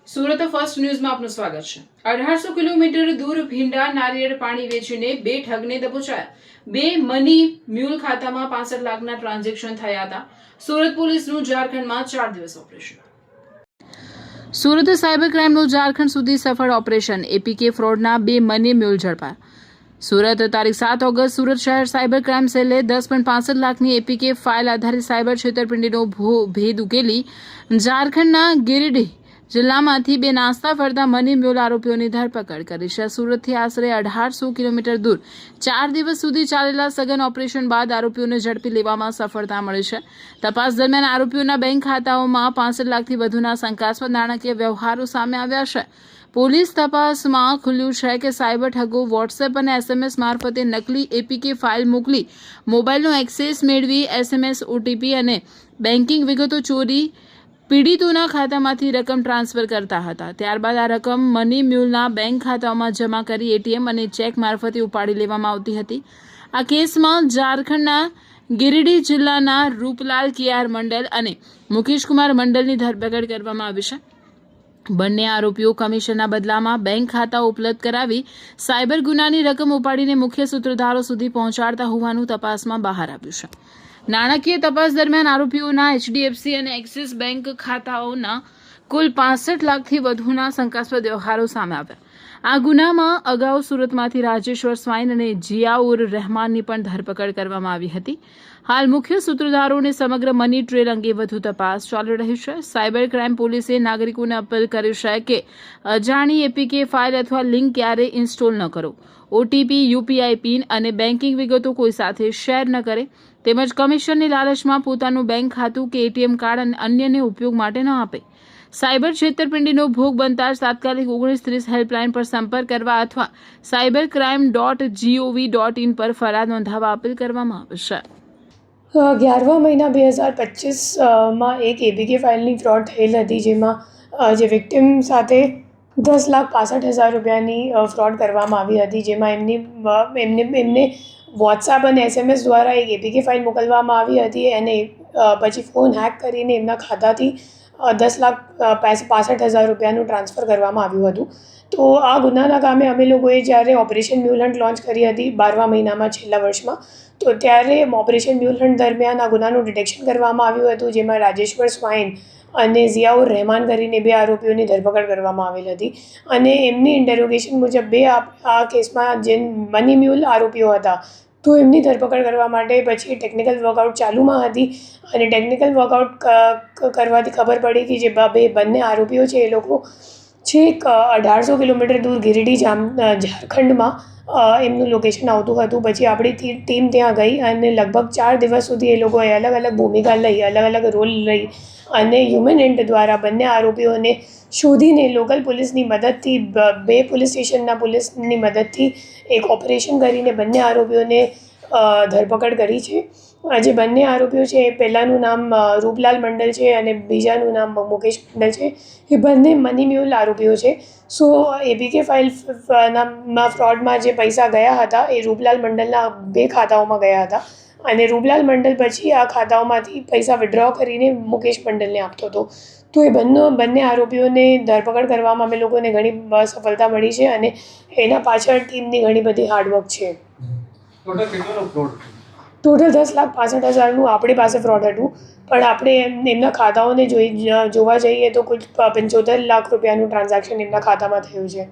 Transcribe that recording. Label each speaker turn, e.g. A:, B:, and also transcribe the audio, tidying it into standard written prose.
A: Surat first ન્યૂઝમાં આપનું સ્વાગત છે। 1800 કિલોમીટર દૂર ભીંડા નારિયેળ પાણી વેચીને બે ઠગને દબોચાયા। બે મની મ્યુલ ખાતામાં 65 લાખના ટ્રાન્ઝેક્શન થયા હતા। સુરત પોલીસનું ઝારખંડમાં 4 દિવસ ઓપરેશન। સુરત સાયબર ક્રાઇમનું ઝારખંડ સુધી સફળ ઓપરેશન। એપીકે ફ્રોડના બે મની મ્યુલ ઝડપાયા। સુરત તારીખ 7 ઓગસ્ટ સુરત શહેર સાયબર ક્રાઇમ સેલે 10.65 લાખની એપીકે ફાઇલ આધારિત સાયબર છેતરપિંડીનો ભેદ ઉકેલી ઝારખંડના ગિરિડીહ જિલ્લામાંથી બે નાસ્તા ફરતા મની મ્યુલ આરોપીઓની ધરપકડ કરી છે। સુરતથી આશરે 1800 કિલોમીટર દૂર 4 દિવસ સુધી ચાલેલા સઘન ઓપરેશન બાદ આરોપીઓને ઝડપી લેવામાં સફળતા મળી છે। તપાસ દરમિયાન આરોપીઓના બેંક ખાતાઓમાં 65 લાખથી વધુના શંકાસ્પદ નાણાકીય વ્યવહારો સામે આવ્યા છે। પોલીસ તપાસમાં ખુલ્યું છે કે સાયબર ઠગો વોટ્સએપ અને એસએમએસ મારફતે નકલી એપીકે ફાઇલ મોકલી મોબાઈલનો એક્સેસ મેળવી એસએમએસ ઓટીપી અને બેન્કિંગ વિગતો ચોરી પીડિતોના ખાતામાંથી રકમ ટ્રાન્સફર કરતા હતા। ત્યારબાદ આ રકમ મની મ્યુલના બેંક ખાતાઓમાં જમા કરી એટીએમ અને ચેક મારફતે ઉપાડી લેવામાં આવતી હતી। આ કેસમાં ઝારખંડના ગિરિડીહ જિલ્લાના રૂપલાલ કેઆર મંડલ અને મુકેશ કુમાર મંડલની ધરપકડ કરવામાં આવી છે। બંને આરોપીઓ કમિશનના બદલામાં બેંક ખાતા ઉપલબ્ધ કરાવી સાયબર ગુનાની રકમ ઉપાડીને મુખ્ય સૂત્રધારો સુધી પહોંચાડતા હોવાનું તપાસમાં બહાર આવ્યું છે। નાણાકીય તપાસ દરમિયાન આરોપીઓના એચડીએફસી અને એક્સિસ બેંક ખાતાઓના કુલ 65 લાખથી વધુના શંકાસ્પદ વ્યવહારો સામે આવ્યા। આ ગુનામાં અગાઉ સુરતમાંથી રાજેશ્વર સ્વાઈન અને જિયાઉર રહેમાનની પણ ધરપકડ કરવામાં આવી હતી। હાલ મુખ્ય સૂત્રધારોને સમગ્ર મની ટ્રેલ અંગે વધુ તપાસ ચાલી રહી છે। સાયબર ક્રાઇમ પોલીસે નાગરિકોને અપીલ કરી છે કે અજાણી એપીકે ફાઇલ અથવા લિંક ક્યારેય ઇન્સ્ટોલ ન કરો। ઓટીપી, યુપીઆઈ પિન અને બેન્કિંગ વિગતો કોઈ સાથે શેર ન કરે તેમજ કમિશનની લાલચમાં પોતાનું બેંક ખાતું કે એટીએમ કાર્ડ અન્યને ઉપયોગ માટે ન આપે। સાયબર છેતરપિંડીનો ભોગ બનતા જ તાત્કાલિક 1930 હેલ્પલાઇન પર સંપર્ક કરવા અથવા cybercrime.gov.in પર ફરિયાદ નોંધાવવા અપીલ કરવામાં આવે છે।
B: 11 મહિના 2025માં એક એપીકે ફાઇલની ફ્રોડ થયેલ હતી, જેમાં જે વિક્ટિમ સાથે 10,65,000 રૂપિયાની ફ્રોડ કરવામાં આવી હતી, જેમાં એમને વોટ્સએપ અને એસએમએસ દ્વારા એક એપીકે ફાઇલ મોકલવામાં આવી હતી અને પછી ફોન હેક કરીને એમના ખાતાથી 10,65,000 રૂપિયાનું ટ્રાન્સફર કરવામાં આવ્યું હતું। તો આ ગુનાના કામે અમે લોકોએ જ્યારે ઓપરેશન મ્યુલ હન્ટ લોન્ચ કરી હતી 12મા મહિનામાં છેલ્લા વર્ષમાં, તો ત્યારે ઓપરેશન મ્યુલ હન્ટ દરમિયાન આ ગુનાનું ડિટેક્શન કરવામાં આવ્યું હતું, જેમાં રાજેશ્વર સ્વાઈન અને ઝિયાઉર રહેમાન કરીને બે આરોપીઓની ધરપકડ કરવામાં આવેલ હતી અને એમની ઇન્ટેરોગેશન મુજબ બે આ કેસમાં જે મની મ્યુલ આરોપીઓ હતા તો એમની ધરપકડ કરવા માટે પછી ટેકનિકલ વર્કઆઉટ ચાલુમાં હતી અને ટેકનિકલ વર્કઆઉટ કરવાથી ખબર પડી કે જે બંને આરોપીઓ છે એ લોકો છેક 1800 કિલોમીટર દૂર ગિરિડીહ ઝારખંડમાં એમનું લોકેશન આવતું હતું। પછી આપણી ટીમ ત્યાં ગઈ અને લગભગ 4 દિવસ સુધી એ લોકોએ અલગ અલગ ભૂમિકા લઈ, અલગ અલગ રોલ લઈ અને હ્યુમન એન્ટ દ્વારા બંને આરોપીઓને શોધીને લોકલ પોલીસની મદદથી, બે પોલીસ સ્ટેશનના પોલીસની મદદથી એક ઓપરેશન કરીને બંને આરોપીઓને ધરપકડ કરી છે। જે બંને આરોપીઓ છે, પહેલાંનું નામ રૂપલાલ મંડલ છે અને બીજાનું નામ મુકેશ મંડલ છે। એ બંને મની મ્યુલ આરોપીઓ છે। સો એપીકે ફાઇલના ફ્રોડમાં જે પૈસા ગયા હતા એ રૂપલાલ મંડલના બે ખાતાઓમાં ગયા હતા અને રૂપલાલ મંડલ પછી આ ખાતાઓમાંથી પૈસા વિડ્રો કરીને મુકેશ મંડલને આપતો હતો। તો એ બંને આરોપીઓને ધરપકડ કરવામાં અમે લોકોને ઘણી સફળતા મળી છે અને એના પાછળ ટીમની ઘણી બધી હાર્ડવર્ક છે। ટોટલ 10,65,000નું આપણી પાસે ફ્રોડ હતું, પણ આપણે એમના ખાતાઓને જોવા જઈએ તો કુલ 75 લાખ રૂપિયાનું ટ્રાન્ઝેક્શન એમના ખાતામાં થયું છે।